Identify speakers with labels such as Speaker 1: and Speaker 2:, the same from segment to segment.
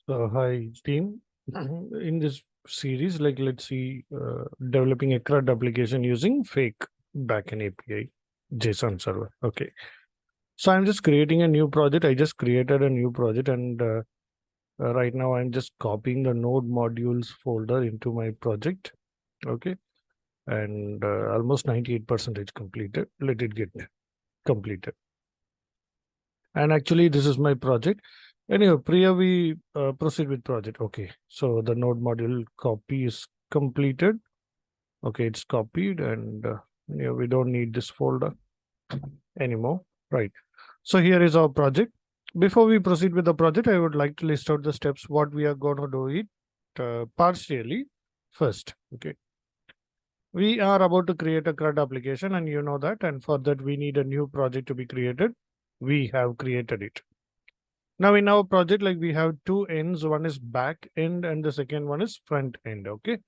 Speaker 1: So, hi team. In this series, let's see developing a CRUD application using fake backend API JSON server. Okay. So I'm just creating a new project. I just created a new project, and right now I'm just copying the node modules folder into my project. Okay. And almost 98% completed. Let it get completed. And actually, this is my project. Anyway, Priya, we proceed with project. Okay, so the node module copy is completed. Okay, it's copied, and we don't need this folder anymore. Right. So here is our project. Before we proceed with the project, I would like to list out the steps what we are going to do it partially first. Okay, we are about to create a CRUD application, and you know that. And for that, we need a new project to be created. We have created it. Now in our project, like we have two ends, one is back end and the second one is front end. Okay.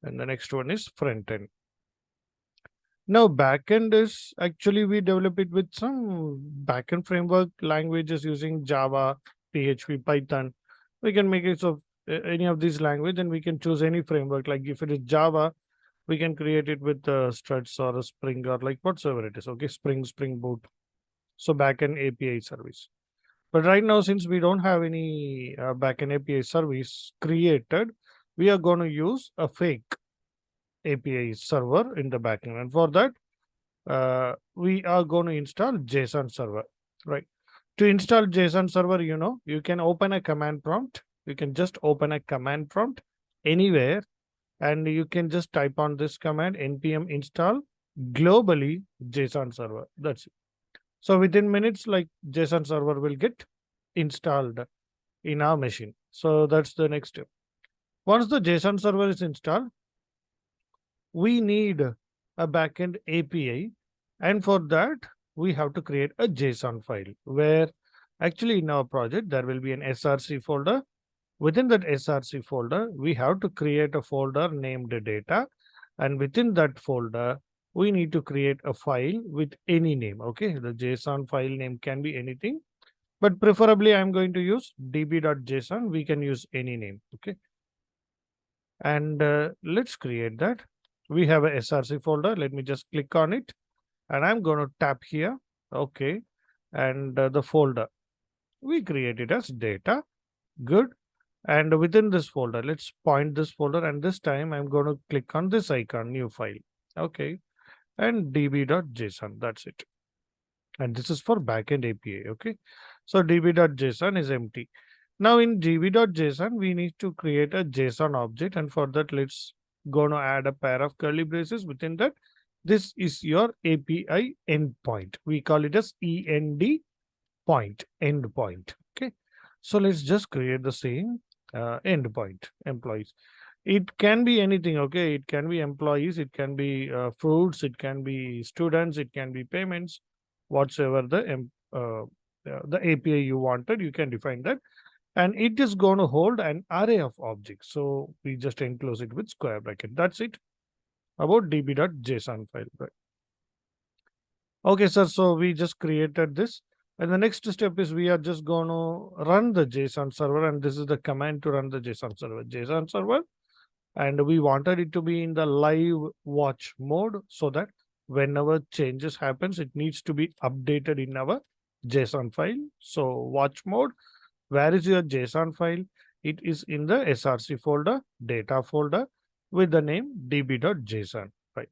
Speaker 1: And the next one is front end. Now backend is actually we develop it with some backend framework languages using Java, PHP, Python. We can make use of any of these language and we can choose any framework. Like if it is Java, we can create it with Struts or a Spring or like whatsoever it is. Okay. Spring Boot. So backend API service. But right now, since we don't have any backend API service created, we are going to use a fake API server in the backend. And for that, we are going to install JSON server, right? To install JSON server, you can open a command prompt. You can just open a command prompt anywhere, and you can just type on this command npm install globally JSON server. That's it. So within minutes, like JSON server will get installed in our machine. So that's the next step. Once the JSON server is installed, we need a backend API. And for that, we have to create a JSON file where actually in our project, there will be an SRC folder. Within that SRC folder, we have to create a folder named data. And within that folder, we need to create a file with any name. Okay. The JSON file name can be anything, but preferably I'm going to use db.json. We can use any name. Okay. And let's create that. We have a src folder. Let me just click on it and I'm going to tap here. Okay. And the folder we create it as data. Good. And within this folder, let's point this folder, and this time I'm going to click on this icon, new file. Okay. And db.json. That's it. And this is for backend API. Okay. So db.json is empty. Now in db.json, we need to create a JSON object. And for that, let's going to add a pair of curly braces within that. This is your API endpoint. We call it as END point, endpoint. Okay. So let's just create the same endpoint employees. It can be anything. Okay. It can be employees. It can be fruits. It can be students. It can be payments, whatsoever the API you wanted, you can define that. And it is going to hold an array of objects. So we just enclose it with square bracket. That's it about db.json file. Right. Okay, sir. So we just created this. And the next step is we are just going to run the JSON server. And this is the command to run the JSON server. JSON server. And we wanted it to be in the live watch mode so that whenever changes happens, it needs to be updated in our JSON file. So watch mode. Where is your JSON file? It is in the src folder, data folder with the name db.json, right?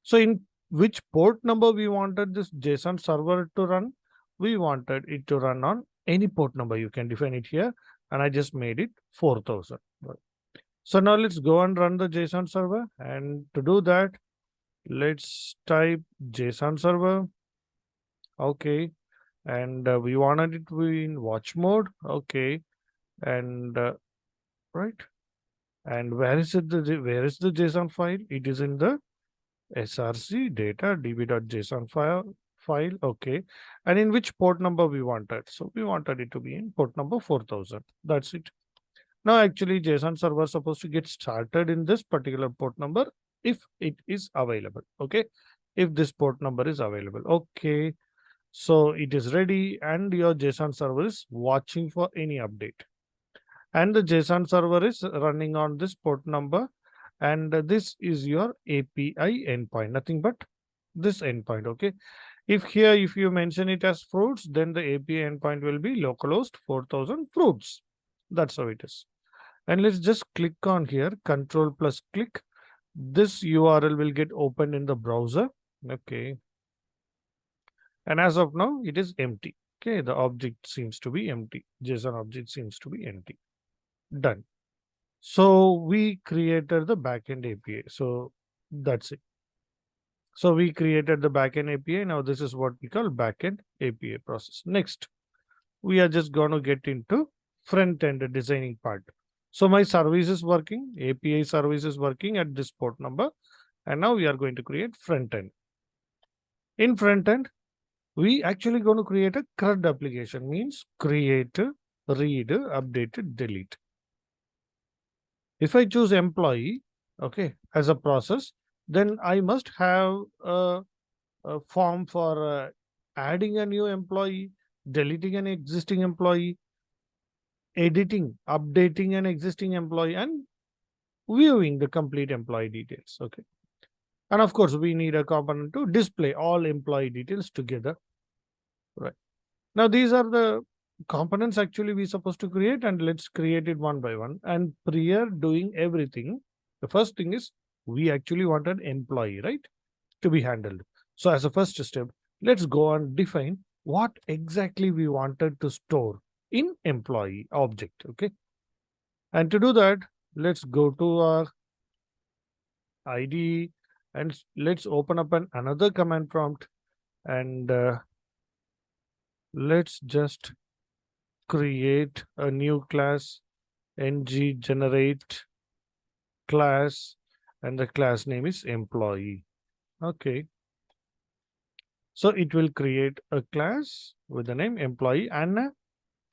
Speaker 1: So in which port number we wanted this JSON server to run? We wanted it to run on any port number. You can define it here. And I just made it 4000. Right. So now let's go and run the JSON server. And to do that, let's type JSON server. Okay. And we wanted it to be in watch mode. Okay. And right. And where is it? Where is the JSON file? It is in the src data db.json file. Okay. And in which port number we wanted? So we wanted it to be in port number 4000. That's it. Now, actually, JSON server is supposed to get started in this particular port number if it is available. Okay. If this port number is available. Okay. So it is ready and your JSON server is watching for any update. And the JSON server is running on this port number, and this is your API endpoint, nothing but this endpoint. Okay, if you mention it as fruits, then the API endpoint will be localhost 4000 fruits. That's how it is. And let's just click on here, control plus click. This URL will get opened in the browser. Okay, and as of now it is empty. Okay, the object seems to be empty. JSON object seems to be empty. Done. So we created the backend API. So that's it. So we created the backend API. Now this is what we call backend API process. Next, we are just going to get into front end designing part. So my service is working, API service is working at this port number. And now we are going to create front end. In front end, we actually going to create a CRUD application, means create, read, update, delete. If I choose employee, okay, as a process, then I must have a form for adding a new employee, deleting an existing employee, editing, updating an existing employee, and viewing the complete employee details. Okay. And of course, we need a component to display all employee details together. Right. Now, these are the components actually we're supposed to create, and let's create it one by one. And prior doing everything, the first thing is we actually want an employee, right, to be handled. So as a first step, let's go and define what exactly we wanted to store in employee object. Okay. And to do that, let's go to our IDE and let's open up another command prompt, and let's just create a new class, ng generate class, and the class name is employee. Okay. So it will create a class with the name employee and a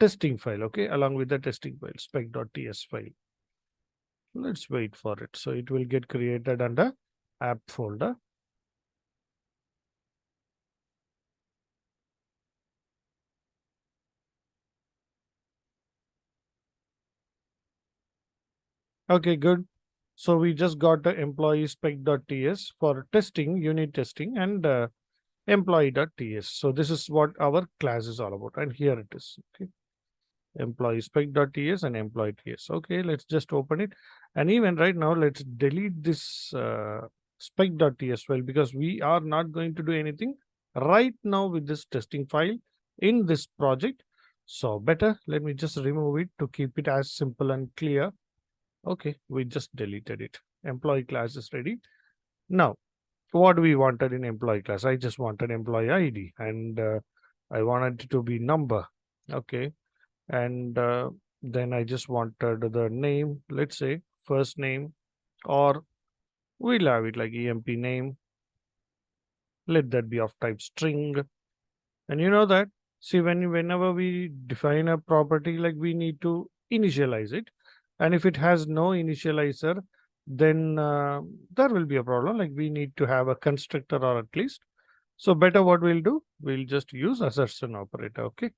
Speaker 1: testing file, okay, along with the testing file, spec.ts file. Let's wait for it. So it will get created under app folder. Okay, good. So we just got the employee spec.ts for testing, unit testing, and employee.ts. So this is what our class is all about. And here it is. Okay. Employee spec.ts and employee ts. Okay, let's just open it. And even right now, let's delete this spec.ts file because we are not going to do anything right now with this testing file in this project. So better, let me just remove it to keep it as simple and clear. Okay, we just deleted it. Employee class is ready. Now, what we wanted in employee class, I just wanted employee ID, and I wanted it to be number. Okay, and then I just wanted the name, let's say first name, or we'll have it like emp name. Let that be of type string. And you know that, see, whenever we define a property, like we need to initialize it. And if it has no initializer, then there will be a problem. Like we need to have a constructor, or at least. So better what we'll do, we'll just use assertion operator. Okay.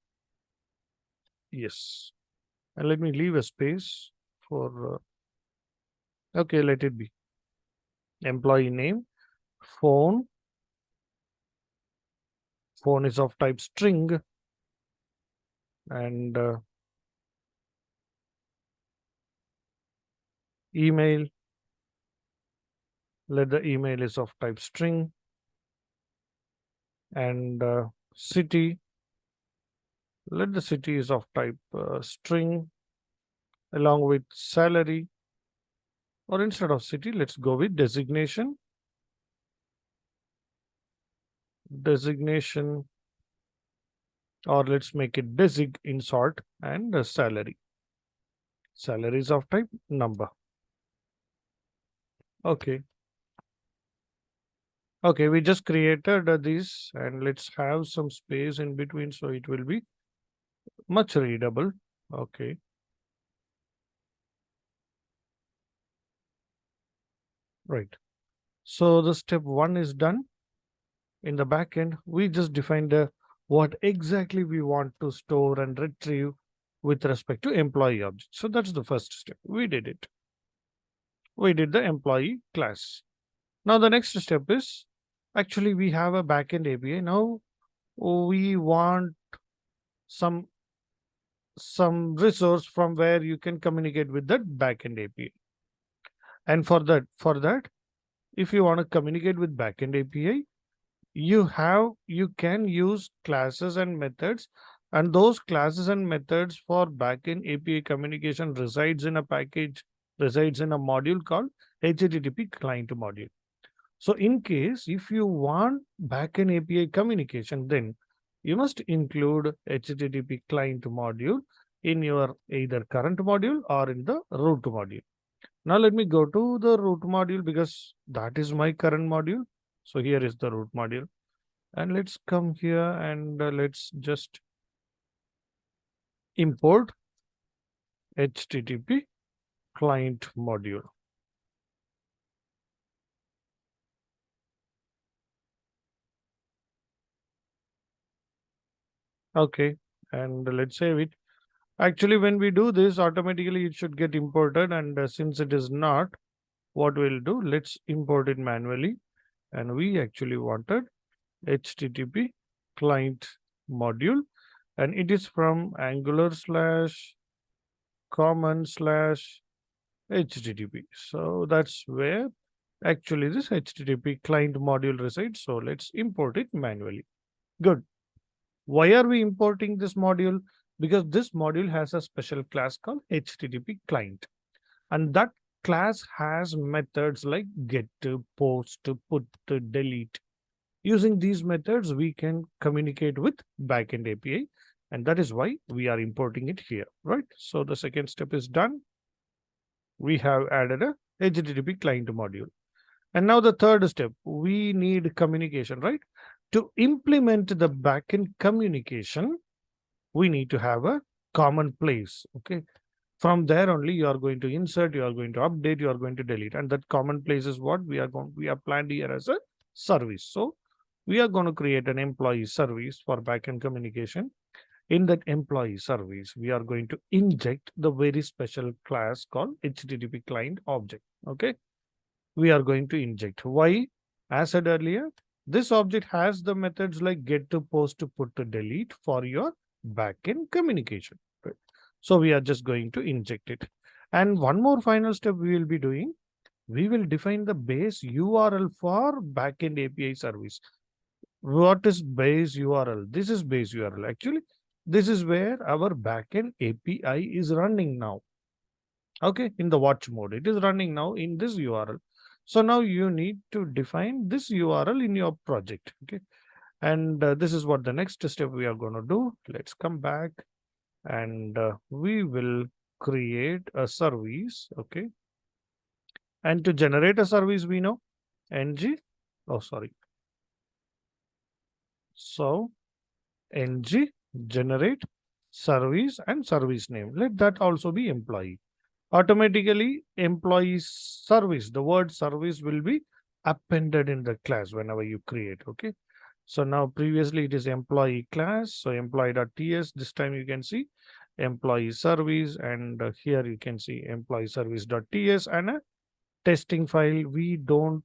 Speaker 1: Yes. And let me leave a space for, okay, let it be employee name, phone. Phone is of type string, and email. Let the email is of type string, and city. Let the city is of type string, along with salary. Or instead of city, let's go with designation. Designation, or let's make it desig in short, and salary. Salary is of type number. Okay. Okay, we just created this, and let's have some space in between so it will be much readable. Okay. Right. So the step one is done. In the backend, we just defined what exactly we want to store and retrieve with respect to employee object. So that's the first step. We did it. We did the employee class. Now the next step is actually we have a backend API. Now we want some resource from where you can communicate with that backend API. And for that, if you want to communicate with backend API, you can use classes and methods, and those classes and methods for backend API communication resides in a module called HTTPClientModule. So in case if you want backend API communication, then you must include HTTPClientModule in your either current module or in the root module. Now let me go to the root module because that is my current module. So here is the root module. And let's come here and let's just import HTTP client module. Okay, and let's save it. Actually, when we do this, automatically it should get imported. And since it is not, what we'll do, let's import it manually. And we actually wanted HTTP client module. And it is from Angular / common / HTTP. So that's where actually this HTTP client module resides. So let's import it manually. Good. Why are we importing this module? Because this module has a special class called HTTP client. And that class has methods like get, post, put, delete. Using these methods, we can communicate with backend API. And that is why we are importing it here, right? So the second step is done. We have added a HTTP client module. And now the third step, we need communication, right? To implement the backend communication, we need to have a common place, okay? From there only you are going to insert, you are going to update, you are going to delete. And that common place is what we are planned here as a service. So we are going to create an employee service for backend communication. In that employee service, we are going to inject the very special class called HTTP client object. Okay. We are going to inject. Why? As said earlier, this object has the methods like get, to post, to put, to delete for your backend communication. Right? So we are just going to inject it. And one more final step we will be doing. We will define the base URL for backend API service. What is base URL? This is base URL. Actually, this is where our backend API is running now. Okay, in the watch mode, it is running now in this URL. So now you need to define this URL in your project. Okay, and this is what the next step we are going to do. Let's come back and we will create a service. Okay, and to generate a service, we know ng. Oh, sorry. So ng generate service and service name. Let that also be employee. Automatically employee service, the word service will be appended in the class whenever you create. Okay. So now previously it is employee class. So employee.ts, this time you can see employee service, and here you can see employee service.ts and a testing file. We don't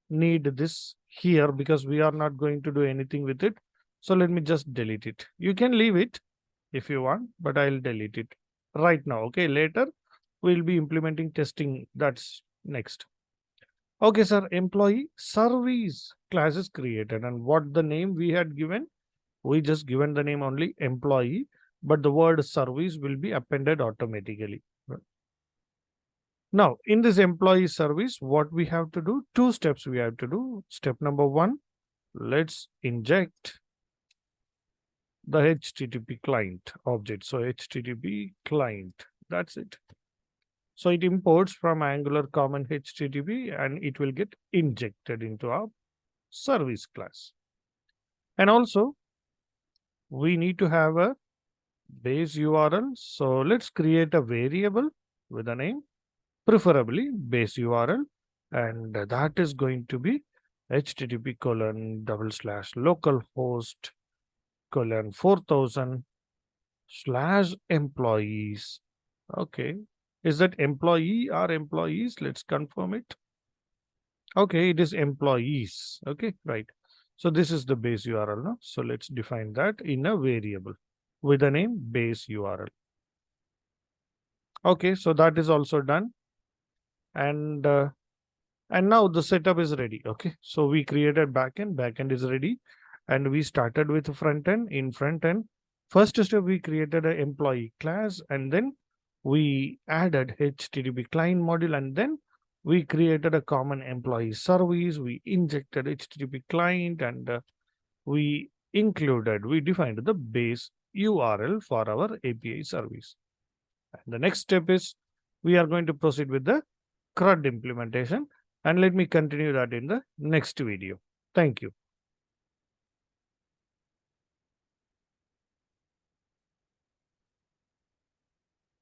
Speaker 1: need this here because we are not going to do anything with it. So let me just delete it. You can leave it if you want, but I'll delete it right now. Okay. Later we'll be implementing testing. That's next. Okay, sir. Employee service class is created, and what the name we had given, we just given the name only employee, but the word service will be appended automatically. Now, in this employee service, what we have to do, two steps we have to do. Step number one, let's inject the HTTP client object. So HTTP client, that's it. So it imports from Angular common HTTP and it will get injected into our service class. And also, we need to have a base URL. So let's create a variable with a name, preferably base URL. And that is going to be http:// localhost:4000 /employees. Okay. Is that employee or employees? Let's confirm it. Okay, it is employees. Okay, right. So this is the base URL now. So let's define that in a variable with the name base URL. Okay, so that is also done. And now the setup is ready. Okay, so we created backend is ready, and we started with front end. In front end, first step we created an employee class, and then we added HTTP client module, and then we created a common employee service. We injected HTTP client, and we defined the base URL for our API service. And the next step is we are going to proceed with the CRUD implementation, and let me continue that in the next video. Thank you.